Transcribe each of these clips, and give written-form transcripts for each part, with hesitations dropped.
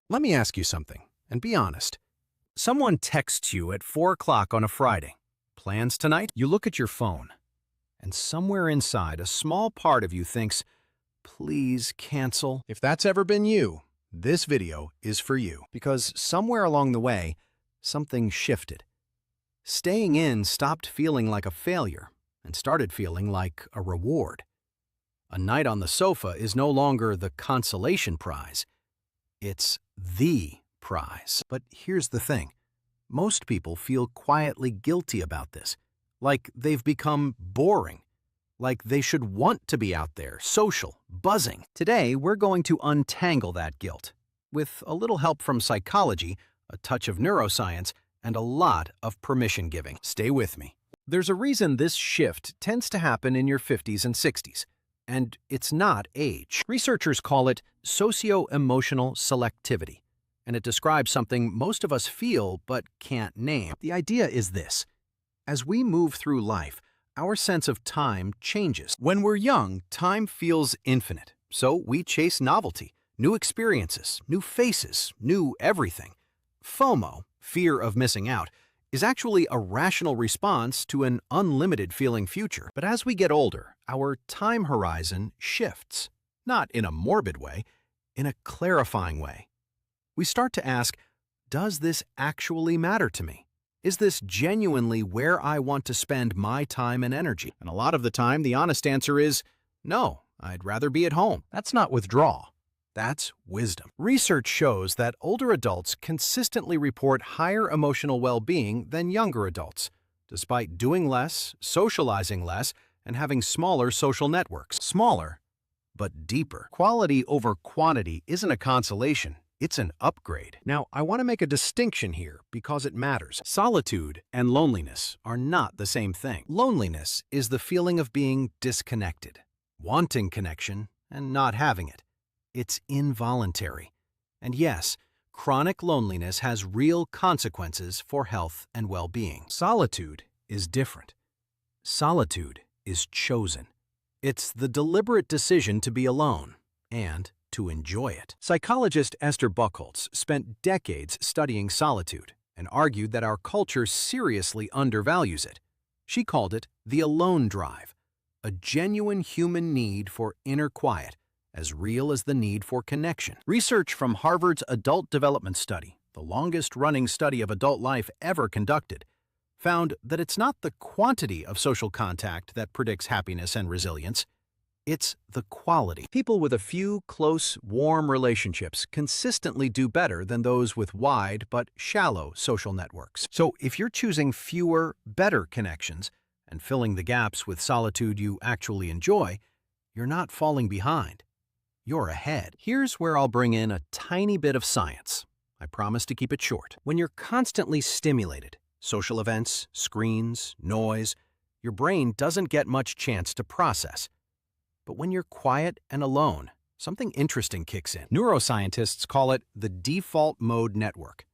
Let me ask you something, and be honest. Someone texts you at 4 o'clock on a Friday. Plans tonight? You look at your phone, and somewhere inside, a small part of you thinks, please cancel. If that's ever been you, this video is for you. Because somewhere along the way, something shifted. Staying in stopped feeling like a failure and started feeling like a reward. A night on the sofa is no longer the consolation prize. It's the prize. But here's the thing. Most people feel quietly guilty about this, like they've become boring, like they should want to be out there, social, buzzing. Today, we're going to untangle that guilt with a little help from psychology, a touch of neuroscience, and a lot of permission giving. Stay with me. There's a reason this shift tends to happen in your 50s and 60s, and it's not age. Researchers call it socio-emotional selectivity, and it describes something most of us feel but can't name. The idea is this. As we move through life, our sense of time changes. When we're young, time feels infinite, so we chase novelty, new experiences, new faces, new everything. FOMO, fear of missing out, is actually a rational response to an unlimited feeling future. But as we get older, our time horizon shifts, not in a morbid way, in a clarifying way. We start to ask, does this actually matter to me? Is this genuinely where I want to spend my time and energy? And a lot of the time, the honest answer is, no, I'd rather be at home. That's not withdrawal. That's wisdom. Research shows that older adults consistently report higher emotional well-being than younger adults, despite doing less, socializing less, and having smaller social networks. Smaller, but deeper. Quality over quantity isn't a consolation. It's an upgrade. Now, I want to make a distinction here because it matters. Solitude and loneliness are not the same thing. Loneliness is the feeling of being disconnected, wanting connection, and not having it. It's involuntary. And yes, chronic loneliness has real consequences for health and well-being. Solitude is different. Solitude is chosen. It's the deliberate decision to be alone and to enjoy it. Psychologist Esther Buchholz spent decades studying solitude and argued that our culture seriously undervalues it. She called it the alone drive, a genuine human need for inner quiet, as real as the need for connection. Research from Harvard's Adult Development Study, the longest-running study of adult life ever conducted, found that it's not the quantity of social contact that predicts happiness and resilience. It's the quality. People with a few close, warm relationships consistently do better than those with wide but shallow social networks. So if you're choosing fewer, better connections and filling the gaps with solitude you actually enjoy, you're not falling behind. You're ahead. Here's where I'll bring in a tiny bit of science. I promise to keep it short. When you're constantly stimulated, social events, screens, noise, your brain doesn't get much chance to process. But when you're quiet and alone, something interesting kicks in. Neuroscientists call it the default mode network.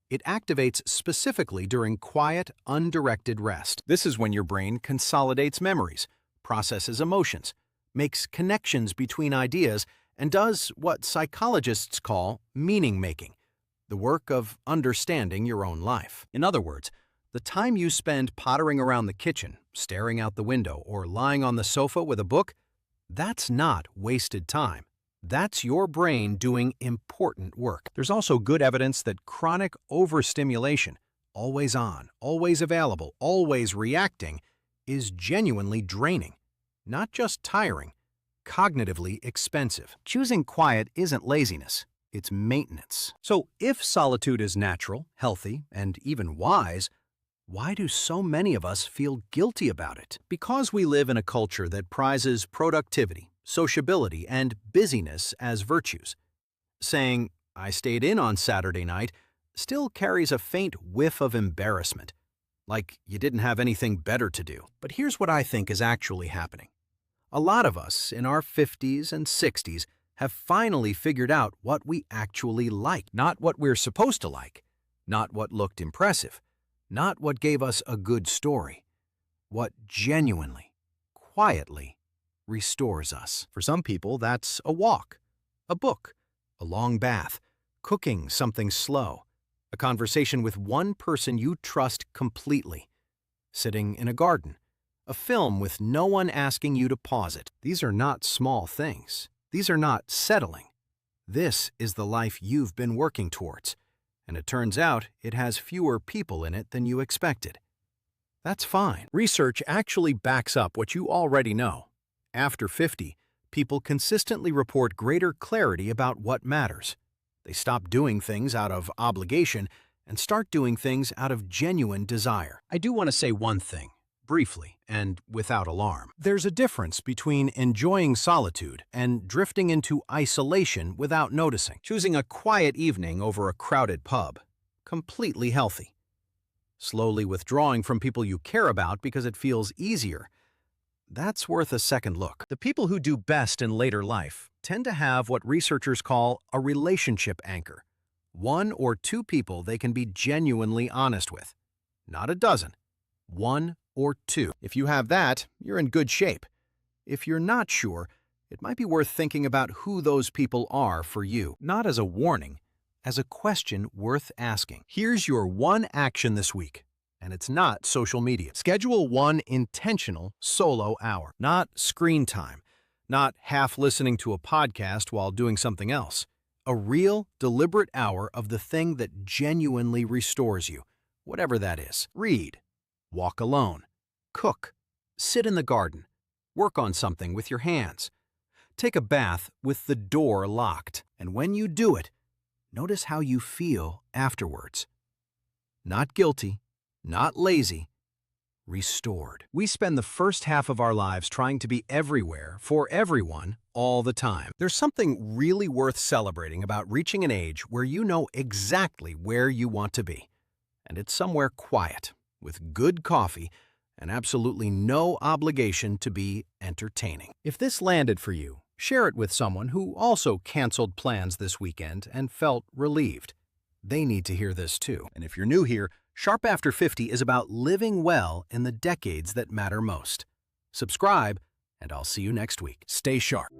It activates specifically during quiet, undirected rest. This is when your brain consolidates memories, processes emotions, makes connections between ideas, and does what psychologists call meaning-making, the work of understanding your own life. In other words, the time you spend pottering around the kitchen, staring out the window, or lying on the sofa with a book, that's not wasted time. That's your brain doing important work. There's also good evidence that chronic overstimulation, always on, always available, always reacting, is genuinely draining. Not just tiring, cognitively expensive. Choosing quiet isn't laziness, it's maintenance. So if solitude is natural, healthy, and even wise, why do so many of us feel guilty about it? Because we live in a culture that prizes productivity, sociability, and busyness as virtues. Saying, I stayed in on Saturday night, still carries a faint whiff of embarrassment, like you didn't have anything better to do. But here's what I think is actually happening. A lot of us in our 50s and 60s have finally figured out what we actually like, not what we're supposed to like, not what looked impressive, not what gave us a good story, what genuinely, quietly restores us. For some people, that's a walk, a book, a long bath, cooking something slow, a conversation with one person you trust completely, sitting in a garden, a film with no one asking you to pause it. These are not small things. These are not settling. This is the life you've been working towards, and it turns out it has fewer people in it than you expected. That's fine. Research actually backs up what you already know. After 50, people consistently report greater clarity about what matters. They stop doing things out of obligation and start doing things out of genuine desire. I do want to say one thing, briefly and without alarm. There's a difference between enjoying solitude and drifting into isolation without noticing. Choosing a quiet evening over a crowded pub. Completely healthy. Slowly withdrawing from people you care about because it feels easier. That's worth a second look. The people who do best in later life tend to have what researchers call a relationship anchor. One or two people they can be genuinely honest with. Not a dozen. One or two. If you have that, you're in good shape. If you're not sure, it might be worth thinking about who those people are for you. Not as a warning, as a question worth asking. Here's your one action this week, and it's not social media. Schedule one intentional solo hour. Not screen time, not half listening to a podcast while doing something else. A real, deliberate hour of the thing that genuinely restores you, whatever that is. Read, walk alone, cook, sit in the garden, work on something with your hands. Take a bath with the door locked, and when you do it, notice how you feel afterwards. Not guilty, not lazy, restored. We spend the first half of our lives trying to be everywhere for everyone all the time. There's something really worth celebrating about reaching an age where you know exactly where you want to be. And it's somewhere quiet, with good coffee, and absolutely no obligation to be entertaining. If this landed for you, share it with someone who also canceled plans this weekend and felt relieved. They need to hear this too. And if you're new here, Sharp After 50 is about living well in the decades that matter most. Subscribe, and I'll see you next week. Stay sharp.